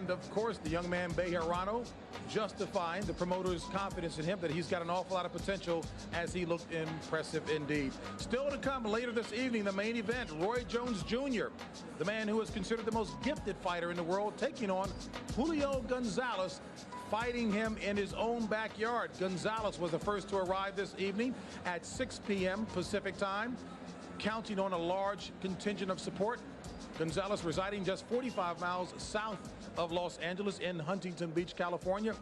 And of course, the young man Bejarano justifying the promoter's confidence in him that he's got an awful lot of potential as he looked impressive indeed. Still to come later this evening, the main event, Roy Jones Jr., the man who is considered the most gifted fighter in the world, taking on Julio Gonzalez, fighting him in his own backyard. Gonzalez was the first to arrive this evening at 6 p.m. Pacific time, counting on a large contingent of support. Gonzalez residing just 45 miles south of Los Angeles in Huntington Beach, California,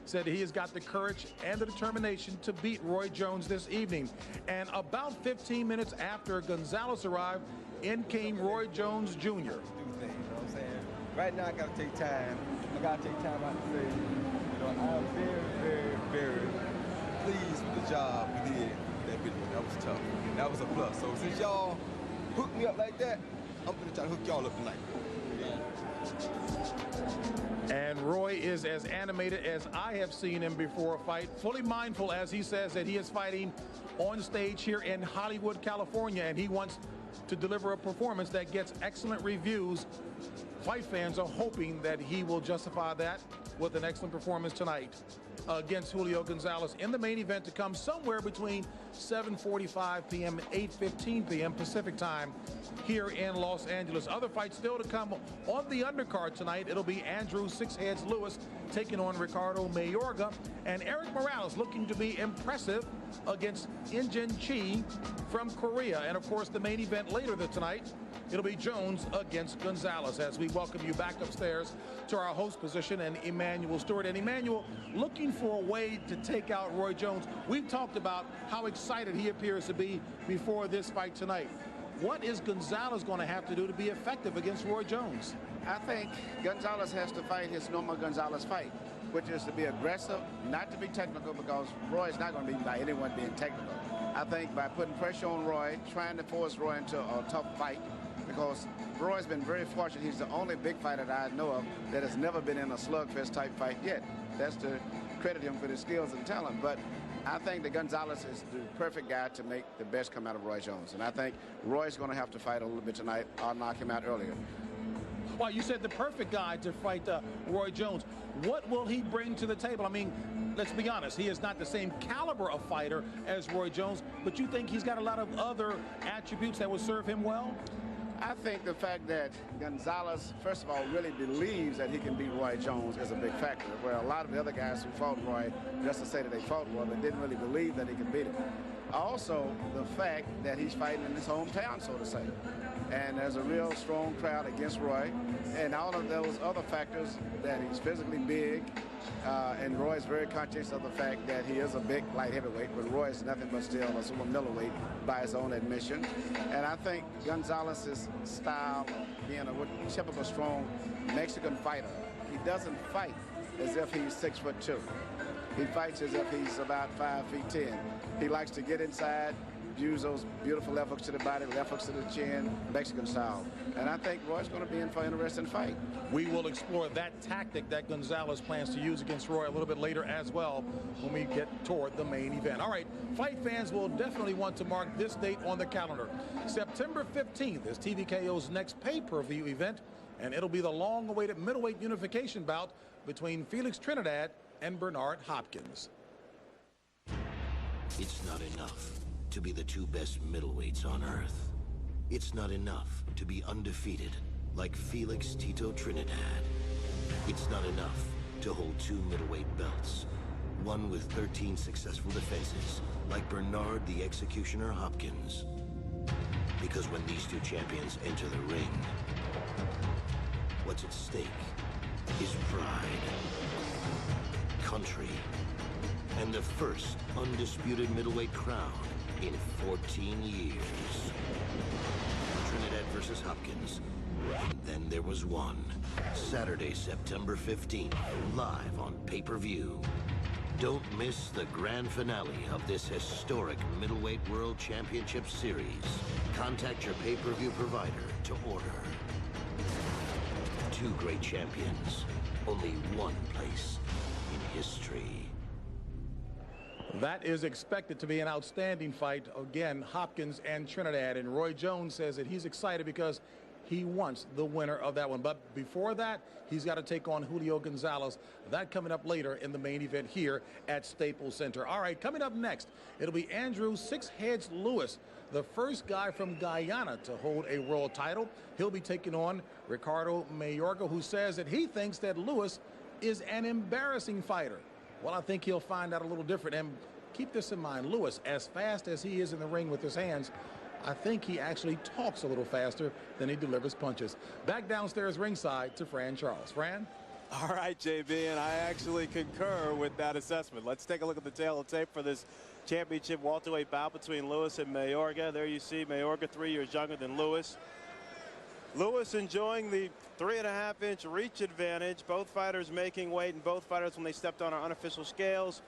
said he has got the courage and the determination to beat Roy Jones this evening. And about 15 minutes after Gonzalez arrived, in came Roy Jones Jr. Do things, you know what I'm saying? Right now, I got to take time. I got to take time out to say, you know, I'm very, very pleased with the job we did with that video. That was tough. That was a plus. So since y'all hooked me up like that, I'm going to try to hook y'all up tonight. And Roy is as animated as I have seen him before a fight, fully mindful, as he says, that he is fighting on stage here in Hollywood, California, and he wants to deliver a performance that gets excellent reviews. Fight fans are hoping that he will justify that with an excellent performance tonight against Julio Gonzalez in the main event to come somewhere between 7:45 p.m. and 8:15 p.m. Pacific time here in Los Angeles. Other fights still to come on the undercard tonight. It'll be Andrew Six Heads Lewis taking on Ricardo Mayorga, and Eric Morales looking to be impressive against Injin Chi from Korea. And of course, the main event later tonight, it'll be Jones against Gonzalez, as we welcome you back upstairs to our host position and Emmanuel Stewart. And Emmanuel, looking for a way to take out Roy Jones. We've talked about how excited he appears to be before this fight tonight. What is Gonzalez going to have to do to be effective against Roy Jones? I think Gonzalez has to fight his normal Gonzalez fight, which is to be aggressive, not to be technical, because Roy is not going to be by anyone being technical. I think by putting pressure on Roy, trying to force Roy into a tough fight, because Roy's been very fortunate. He's the only big fighter that I know of that has never been in a slugfest type fight yet. That's to credit him for his skills and talent. But I think that Gonzalez is the perfect guy to make the best come out of Roy Jones. And I think Roy's going to have to fight a little bit tonight. I'll knock him out earlier. Well, you said the perfect guy to fight Roy Jones. What will he bring to the table? I mean, let's be honest, he is not the same caliber of fighter as Roy Jones, but you think he's got a lot of other attributes that will serve him well? I think the fact that Gonzalez, first of all, really believes that he can beat Roy Jones is a big factor, where a lot of the other guys who fought Roy, just to say that they fought Roy, but didn't really believe that he could beat him. Also, the fact that he's fighting in his hometown, so to say. And there's a real strong crowd against Roy. And all of those other factors, that he's physically big, and Roy's very conscious of the fact that he is a big light heavyweight, but Roy is nothing but still a super middleweight by his own admission. And I think Gonzalez's style of being a typical strong Mexican fighter, he doesn't fight as if he's 6'2". He fights as if he's about 5'10". He likes to get inside, use those beautiful left hooks to the body, left hooks to the chin, Mexican style. And I think Roy's going to be in for an interesting fight. We will explore that tactic that Gonzalez plans to use against Roy a little bit later as well when we get toward the main event. All right, fight fans will definitely want to mark this date on the calendar. September 15th is TVKO's next pay-per-view event, and it'll be the long-awaited middleweight unification bout between Felix Trinidad and Bernard Hopkins. It's not enough to be the two best middleweights on earth. It's not enough to be undefeated like Felix Tito Trinidad. It's not enough to hold two middleweight belts, one with 13 successful defenses like Bernard the Executioner Hopkins. Because when these two champions enter the ring, what's at stake is pride, country, and the first undisputed middleweight crown in 14 years. Trinidad versus Hopkins. And then there was one. Saturday, September 15th, live on pay-per-view. Don't miss the grand finale of this historic Middleweight World Championship Series. Contact your pay-per-view provider to order. Two great champions. Only one place in history. That is expected to be an outstanding fight. Again, Hopkins and Trinidad. And Roy Jones says that he's excited because he wants the winner of that one. But before that, he's got to take on Julio Gonzalez. That coming up later in the main event here at Staples Center. All right, coming up next, it'll be Andrew Six Heads Lewis, the first guy from Guyana to hold a world title. He'll be taking on Ricardo Mayorga, who says that he thinks that Lewis is an embarrassing fighter. Well, I think he'll find out a little different. And keep this in mind, Lewis, as fast as he is in the ring with his hands, I think he actually talks a little faster than he delivers punches. Back downstairs ringside to Fran Charles. Fran? All right, JB, and I actually concur with that assessment. Let's take a look at the tail of tape for this championship welterweight bout between Lewis and Mayorga. There you see Mayorga, 3 years younger than Lewis. Lewis enjoying the 3.5-inch reach advantage. Both fighters making weight, and both fighters, when they stepped on our unofficial scales,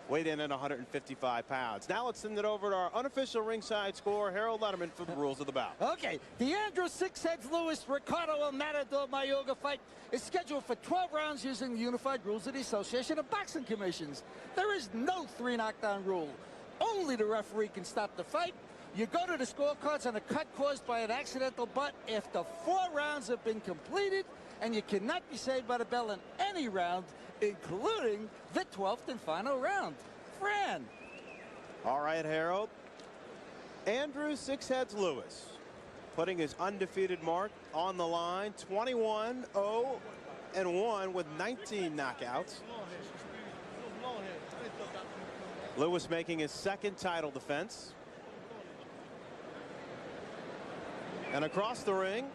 weighed in at 155 pounds. Now let's send it over to our unofficial ringside scorer, Harold Letterman, for the rules of the bout. Okay, the Andrew Six Heads Lewis Ricardo El Matador Mayorga fight is scheduled for 12 rounds using the unified rules of the Association of Boxing Commissions. There is no 3 knockdown rule. Only the referee can stop the fight. You go to the scorecards on a cut caused by an accidental butt after 4 rounds have been completed, and you cannot be saved by the bell in any round, including the 12th and final round. Fran. All right, Harold. Andrew Six Heads Lewis putting his undefeated mark on the line, 21-0-1 with 19 knockouts. Lewis making his 2nd title defense. And across the ring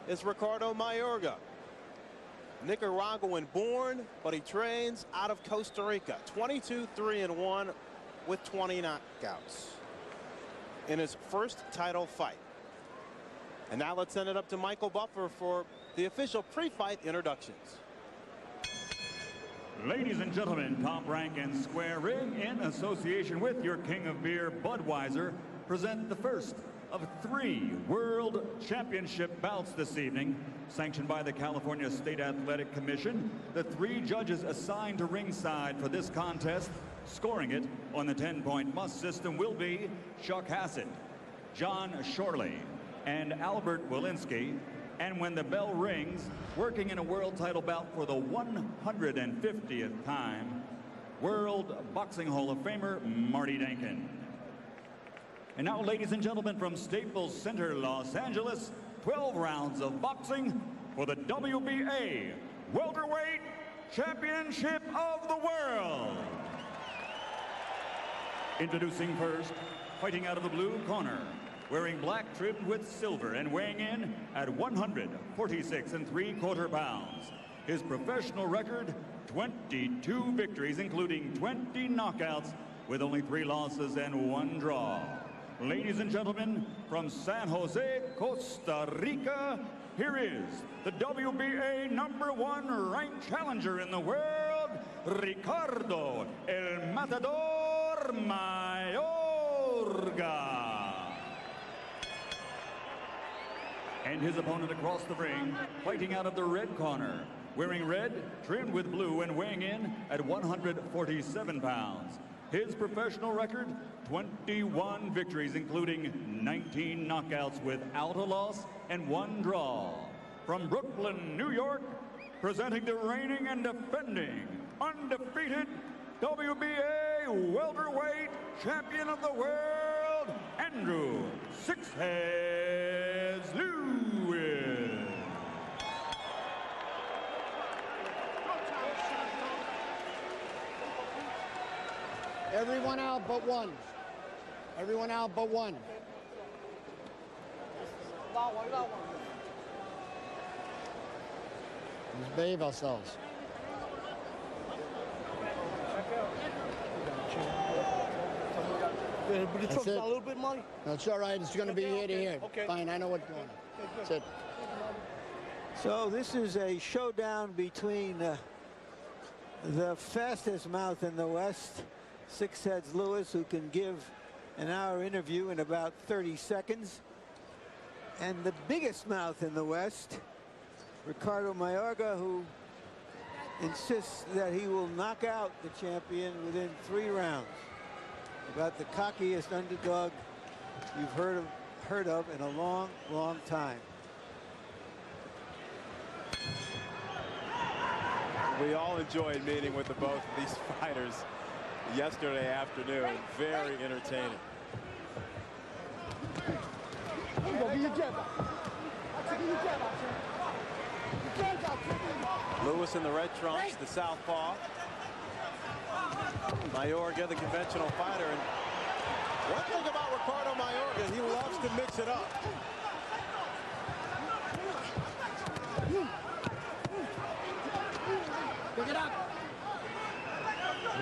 is Ricardo Mayorga. Nicaraguan born, but he trains out of Costa Rica. 22-3-1 with 20 knockouts in his first title fight. And now let's send it up to Michael Buffer for the official pre-fight introductions. Ladies and gentlemen, Top Rank and Square Ring, in association with your King of Beer, Budweiser, present the first of 3 World Championship bouts this evening, sanctioned by the California State Athletic Commission. The 3 judges assigned to ringside for this contest, scoring it on the 10-point must system, will be Chuck Hassett, John Shorley, and Albert Walensky. And when the bell rings, working in a world title bout for the 150th time, World Boxing Hall of Famer Marty Dankin. And now, ladies and gentlemen, from Staples Center, Los Angeles, 12 rounds of boxing for the WBA Welterweight Championship of the World. Introducing first, fighting out of the blue corner, wearing black trimmed with silver and weighing in at 146 3/4 pounds. His professional record, 22 victories, including 20 knockouts, with only 3 losses and 1 draw. Ladies and gentlemen, from San Jose, Costa Rica, here is the WBA #1 ranked challenger in the world, Ricardo El Matador Mayorga. And his opponent across the ring, fighting out of the red corner, wearing red, trimmed with blue, and weighing in at 147 pounds. His professional record, 21 victories, including 19 knockouts without a loss and 1 draw. From Brooklyn, New York, presenting the reigning and defending undefeated WBA welterweight champion of the world, Andrew Six Heads Lewis. Everyone out but one. Everyone out but one. Let's behave ourselves. But the truck's got a little bit money? No, it's all right. It's going to be here to here. Okay. Fine, I know what's going on. That's it. So this is a showdown between the fastest mouth in the West, Six Heads Lewis, who can give an hour interview in about 30 seconds, and the biggest mouth in the West, Ricardo Mayorga, who insists that he will knock out the champion within 3 rounds. About the cockiest underdog you've heard of in a long, long time. We all enjoyed meeting with the both of these fighters yesterday afternoon. Very entertaining. Lewis in the red trunks, the southpaw. Mayorga, the conventional fighter. And one thing about Ricardo Mayorga, he loves to mix it up. Pick it up.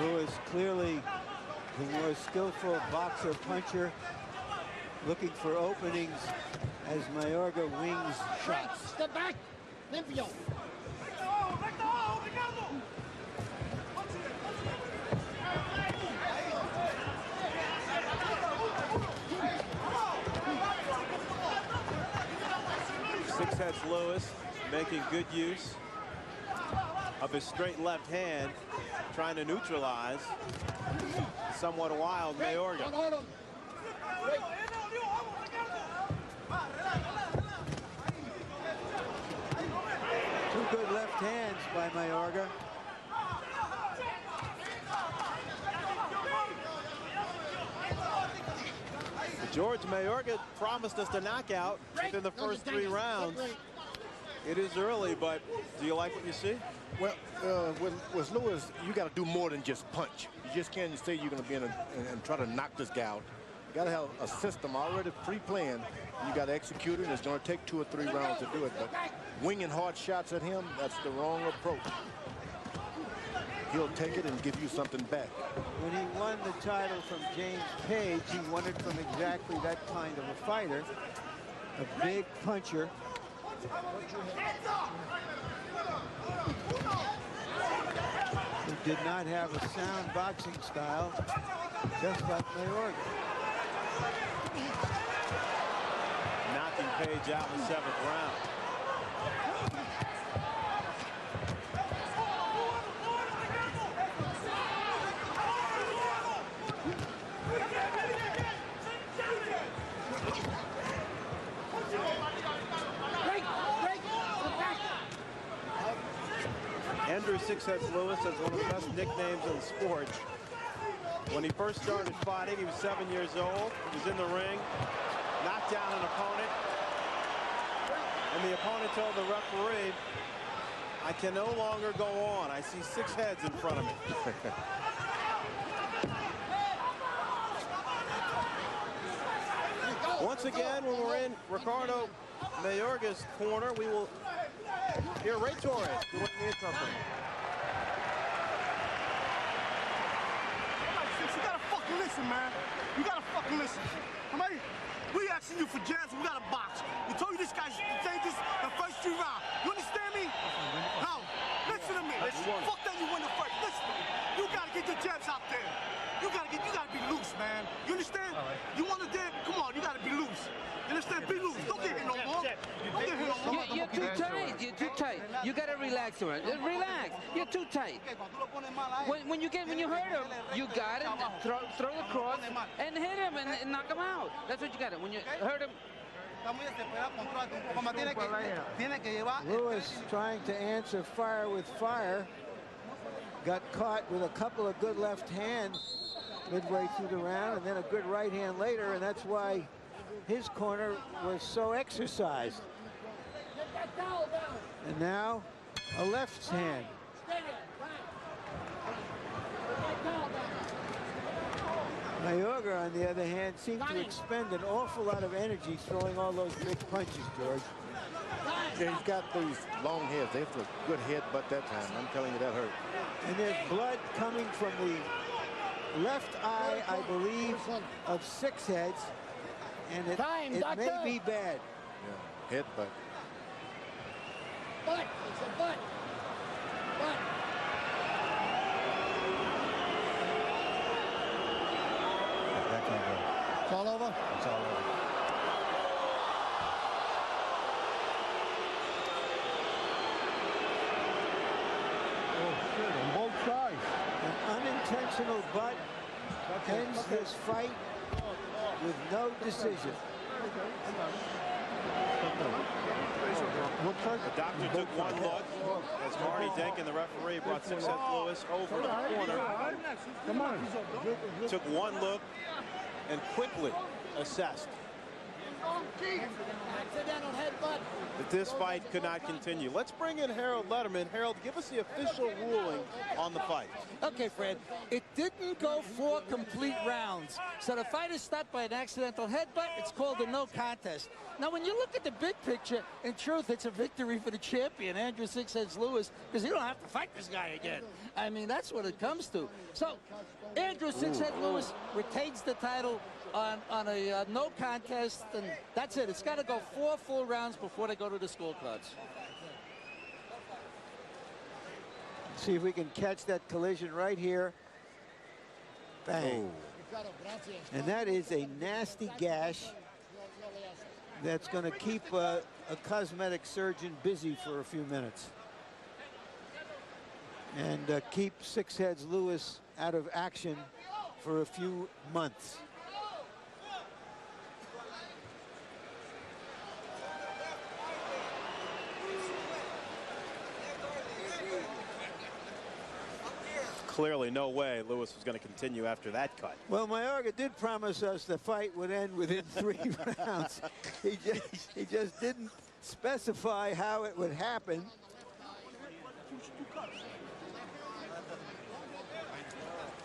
Lewis clearly the more skillful boxer puncher, looking for openings as Mayorga wings shots. Step back. Limpio. Six heads Lewis making good use of his straight left hand, trying to neutralize somewhat wild Mayorga. Two good left hands by Mayorga. George, Mayorga promised us a knockout within the first 3 rounds. It is early, but do you like what you see? Well, with Lewis, you got to do more than just punch. You just can't say you're going to be in and try to knock this guy out. You got to have a system already pre-planned. You got to execute it, and it's going to take 2 or 3 rounds to do it. But winging hard shots at him, that's the wrong approach. He'll take it and give you something back. When he won the title from James Page, he won it from exactly that kind of a fighter, a big puncher. Who did not have a sound boxing style, just like Mayorga. Knocking Page out in the 7th round. Andrew Six Heads Lewis has one of the best nicknames in the sport. When he first started fighting, he was 7 years old. He was in the ring, knocked down an opponent, and the opponent told the referee, "I can no longer go on. I see 6 heads in front of me." Once again, when we're in Ricardo Mayorga's corner, we will hear Ray Torres doing the interpreting. You gotta fucking listen, man. You gotta fucking listen. We asking you for jabs, we gotta box. We told you this guy's dangerous the first 3 rounds. You understand me? No. Listen to me. Fuck that you win the fight. Listen to me. You gotta get your jabs out there. You gotta be loose, man. You understand? You wanna dance? Come on, you gotta be loose. You understand? Be loose. Don't get hit no more. Don't get hit no more. You're too tight. You're too tight. You gotta relax, man. Relax. You're too tight. When you hurt him, you got it. Throw the cross and hit him and knock him out. That's what you got it. When you hurt him. Lewis trying to answer fire with fire. Got caught with a couple of good left hands midway through the round, and then a good right hand later, and that's why his corner was so exercised. And now a left hand. Mayorga, on the other hand, seemed to expend an awful lot of energy throwing all those big punches, George. Yeah, he's got those long heads. They have a good headbutt that time. I'm telling you, that hurt. And there's blood coming from the left eye, I believe, of Six Heads. And it may be bad. Yeah, headbutt. Butt. It's a butt. Butt. It's all over? It's all over. Oh, shit, on both sides. An unintentional butt ends this fight with no decision. The doctor took one look as Marty Denkin, the referee, brought 6 Heads Lewis over to the corner. Come on. Took one look and quickly assessed Accidental headbutt. that this fight could not continue. Let's bring in Harold Letterman. Harold, give us the official ruling on the fight. Okay, Fred, it didn't go 4 complete rounds. So the fight is stopped by an accidental headbutt. It's called a no contest. Now, when you look at the big picture, in truth, it's a victory for the champion, Andrew 6 Heads Lewis, because you don't have to fight this guy again. I mean, that's what it comes to. So Andrew 6 Heads Lewis retains the title on a no contest, and that's it. It's got to go 4 full rounds before they go to the scorecards. See if we can catch that collision right here. Bang. And that is a nasty gash that's going to keep a cosmetic surgeon busy for a few minutes. And keep 6 Heads Lewis out of action for a few months. Clearly no way Lewis was going to continue after that cut. Well, Mayorga did promise us the fight would end within 3 rounds. He just didn't specify how it would happen.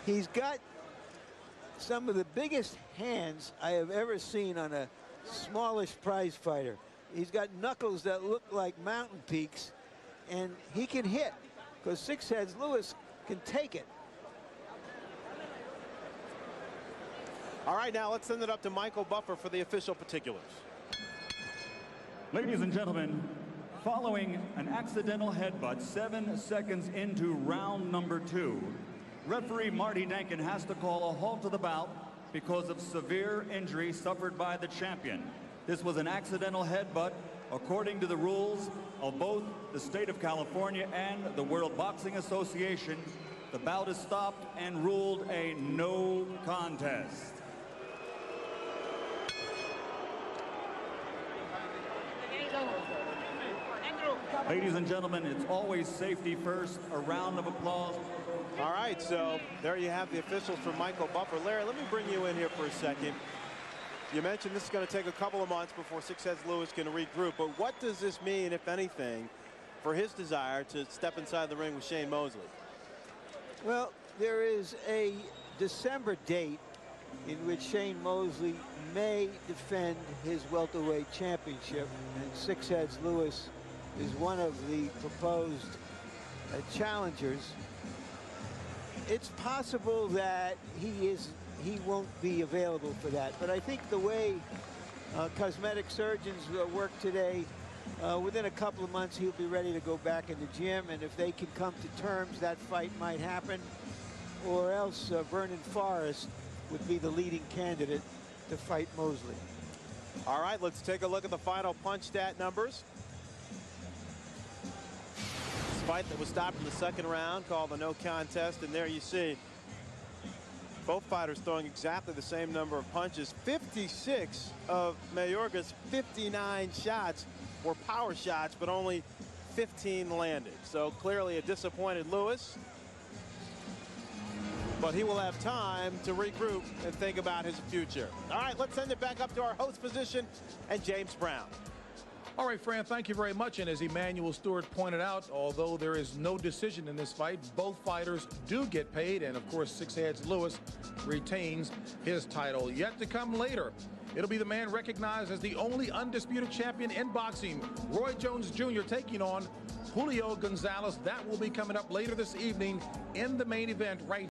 He's got some of the biggest hands I have ever seen on a smallish prize fighter. He's got knuckles that look like mountain peaks, and he can hit because 6 Heads Lewis can take it. All right, now let's send it up to Michael Buffer for the official particulars. Ladies and gentlemen, following an accidental headbutt 7 seconds into round number 2, referee Marty Denkin has to call a halt to the bout because of severe injury suffered by the champion. This was an accidental headbutt according to the rules of both the state of California and the World Boxing Association. The bout is stopped and ruled a no contest. Ladies and gentlemen, it's always safety first. A round of applause. All right, so there you have the officials for Michael Buffer. Larry, let me bring you in here for a second. You mentioned this is going to take a couple of months before 6 Heads Lewis can regroup, but what does this mean, if anything, for his desire to step inside the ring with Shane Mosley? Well, there is a December date in which Shane Mosley may defend his welterweight championship, and 6 Heads Lewis is one of the proposed challengers. It's possible that he won't be available for that, but I think the way cosmetic surgeons work today, within a couple of months he'll be ready to go back in the gym, and if they can come to terms, that fight might happen, or else Vernon Forrest would be the leading candidate to fight Mosley. All right, let's take a look at the final punch stat numbers. This fight that was stopped in the second round, called the no contest, and there you see both fighters throwing exactly the same number of punches. 56 of Mayorga's 59 shots were power shots, but only 15 landed. So clearly a disappointed Lewis. But he will have time to regroup and think about his future. All right, let's send it back up to our host position and James Brown. All right, Fran, thank you very much. And as Emmanuel Stewart pointed out, although there is no decision in this fight, both fighters do get paid. And, of course, 6 Heads Lewis retains his title. Yet to come later, it'll be the man recognized as the only undisputed champion in boxing, Roy Jones Jr., taking on Julio Gonzalez. That will be coming up later this evening in the main event right